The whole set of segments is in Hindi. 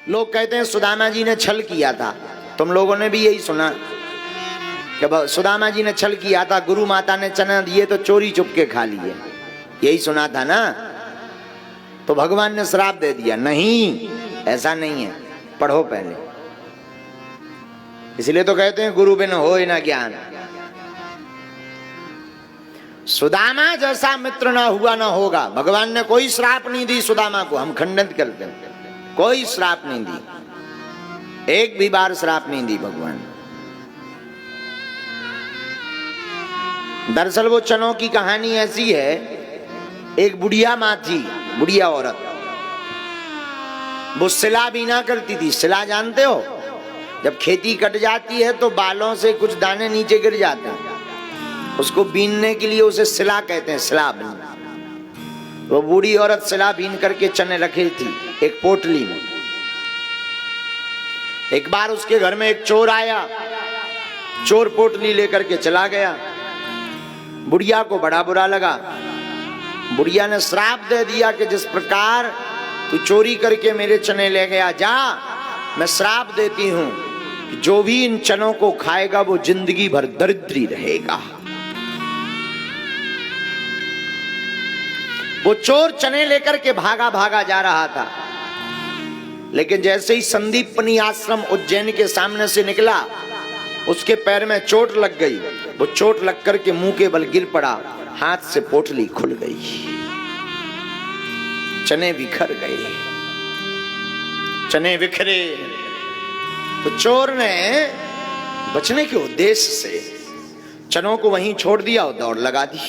लोग कहते हैं सुदामा जी ने छल किया था। तुम लोगों ने भी यही सुना कि सुदामा जी ने छल किया था, गुरु माता ने चना दिए तो चोरी चुप के खा लिए, यही सुना था ना। तो भगवान ने श्राप दे दिया। नहीं, ऐसा नहीं है, पढ़ो पहले। इसलिए तो कहते हैं गुरु बिन होए ना ज्ञान। सुदामा जैसा मित्र ना हुआ ना होगा। भगवान ने कोई श्राप नहीं दी सुदामा को, हम खंडित करते हैं। कोई श्राप नहीं दी, एक भी बार श्राप नहीं दी भगवान। दरअसल वो चनों की कहानी ऐसी है, एक बुढ़िया माँ थी, बुढ़िया औरत, वो सिला बीना करती थी। सिला जानते हो? जब खेती कट जाती है तो बालों से कुछ दाने नीचे गिर जाते हैं, उसको बीनने के लिए उसे सिला कहते हैं, सिला बीन। वो बूढ़ी औरत सिला बीन करके चने रखी थी एक पोटली में। एक बार उसके घर में एक चोर आया, चोर पोटली लेकर के चला गया। बुढ़िया को बड़ा बुरा लगा। बुढ़िया ने श्राप दे दिया कि जिस प्रकार तू चोरी करके मेरे चने ले गया, जा, मैं श्राप देती हूं कि जो भी इन चनों को खाएगा वो जिंदगी भर दरिद्री रहेगा। वो चोर चने लेकर के भागा भागा जा रहा था, लेकिन जैसे ही संदीपनी आश्रम उज्जैन के सामने से निकला, उसके पैर में चोट लग गई। वो चोट लग करके मुंह के बल गिर पड़ा, हाथ से पोटली खुल गई, चने बिखर गए, चने बिखरे। तो चोर ने बचने के उद्देश्य से चनों को वहीं छोड़ दिया और दौड़ लगा दी।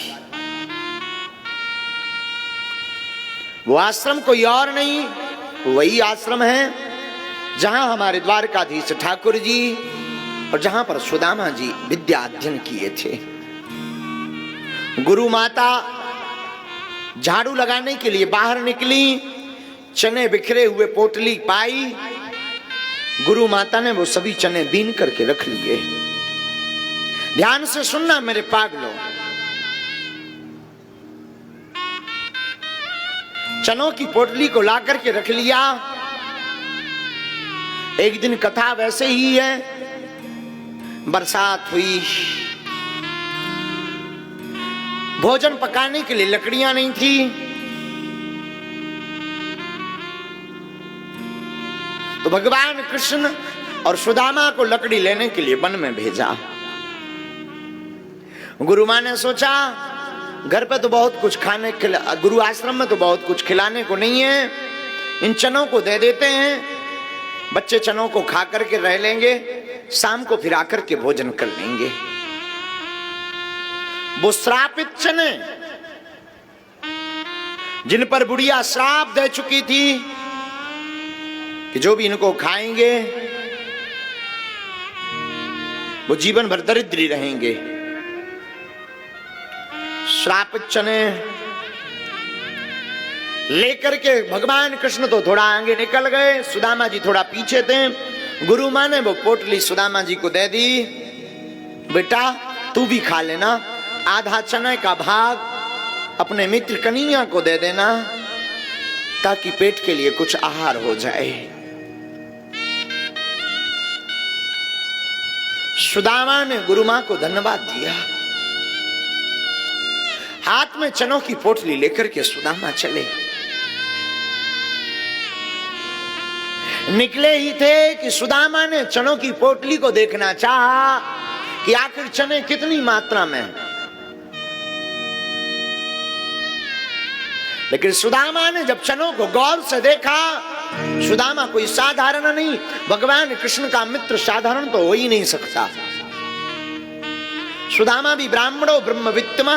वो आश्रम कोई और नहीं, वही आश्रम है जहां हमारे द्वारकाधीश ठाकुर जी और जहां पर सुदामा जी विद्या अध्ययन किए थे। गुरु माता झाड़ू लगाने के लिए बाहर निकली, चने बिखरे हुए पोटली पाई। गुरु माता ने वो सभी चने बीन करके रख लिए। ध्यान से सुनना मेरे पागलों, चनों की पोटली को ला करके रख लिया। एक दिन कथा वैसे ही है, बरसात हुई, भोजन पकाने के लिए लकड़ियां नहीं थी। तो भगवान कृष्ण और सुदामा को लकड़ी लेने के लिए वन में भेजा। गुरु मां ने सोचा घर पे तो बहुत कुछ खाने, गुरु आश्रम में तो बहुत कुछ खिलाने को नहीं है, इन चनों को दे देते हैं, बच्चे चनों को खा करके रह लेंगे, शाम को फिर आकर के भोजन कर लेंगे। वो श्रापित चने जिन पर बुढ़िया श्राप दे चुकी थी कि जो भी इनको खाएंगे वो जीवन भर दरिद्री रहेंगे, श्रापित चने लेकर के भगवान कृष्ण तो थोड़ा आगे निकल गए, सुदामा जी थोड़ा पीछे थे। गुरु मां ने वो पोटली सुदामा जी को दे दी, बेटा तू भी खा लेना, आधा चने का भाग अपने मित्र कन्हैया को दे देना ताकि पेट के लिए कुछ आहार हो जाए। सुदामा ने गुरु मां को धन्यवाद दिया। हाथ में चनों की पोटली लेकर के सुदामा चले। निकले ही थे कि सुदामा ने चनों की पोटली को देखना चाहा कि आखिर चने कितनी मात्रा में है। लेकिन सुदामा ने जब चनों को गौर से देखा, सुदामा कोई साधारण नहीं, भगवान कृष्ण का मित्र साधारण तो हो ही नहीं सकता। सुदामा भी ब्राह्मणो ब्रह्मवित्तमा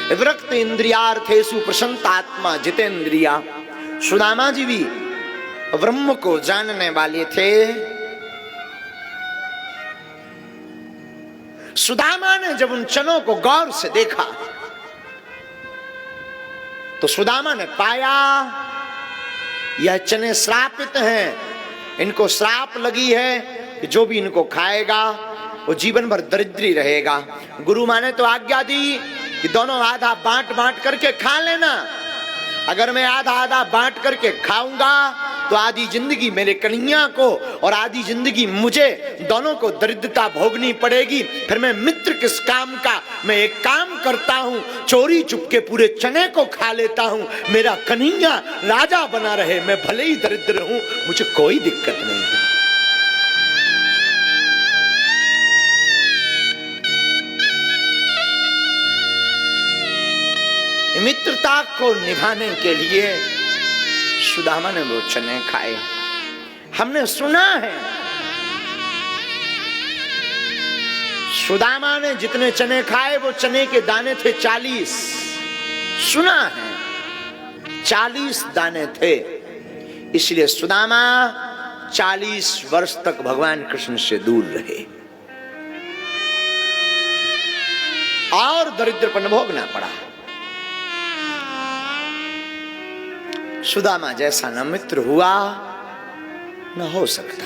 विरक्त इंद्रियार्थेषु प्रसन्नात्मा जितेंद्रिया। सुदामा जी भी ब्रह्म को जानने वाले थे। सुदामा ने जब उन चनों को गौर से देखा तो सुदामा ने पाया यह चने श्रापित हैं, इनको श्राप लगी है कि जो भी इनको खाएगा वो जीवन भर दरिद्री रहेगा। गुरु मां ने तो आज्ञा दी कि दोनों आधा बांट बांट करके खा लेना। अगर मैं आधा आधा बांट करके खाऊंगा तो आधी जिंदगी मेरे कन्हैया को और आधी जिंदगी मुझे, दोनों को दरिद्रता भोगनी पड़ेगी। फिर मैं मित्र किस काम का? मैं एक काम करता हूं, चोरी चुपके पूरे चने को खा लेता हूं। मेरा कन्हैया राजा बना रहे, मैं भले ही दरिद्र हूं, मुझे कोई दिक्कत नहीं है। मित्रता को निभाने के लिए सुदामा ने वो चने खाए। हमने सुना है सुदामा ने जितने चने खाए वो चने के दाने थे 40। सुना है 40 दाने थे। इसलिए सुदामा 40 वर्ष तक भगवान कृष्ण से दूर रहे और दरिद्रपन भोगना पड़ा। सुदामा जैसा न मित्र हुआ न हो सकता।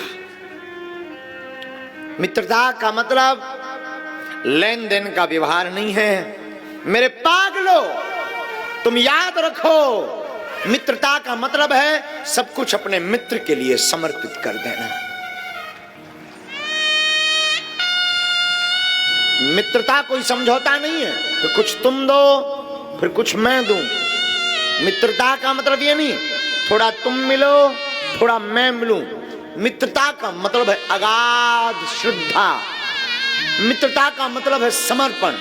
मित्रता का मतलब लेन देन का व्यवहार नहीं है। मेरे पागलो, तुम याद रखो, मित्रता का मतलब है सब कुछ अपने मित्र के लिए समर्पित कर देना। मित्रता कोई समझौता नहीं है कि कुछ तुम दो फिर कुछ मैं दूं। मित्रता का मतलब ये नहीं थोड़ा तुम मिलो थोड़ा मैं मिलूं। मित्रता का मतलब है अगाध श्रद्धा। मित्रता का मतलब है समर्पण।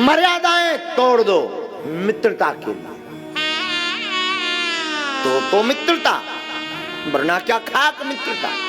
मर्यादाएं तोड़ दो मित्रता के लिए। तो मित्रता, वरना क्या खाक मित्रता।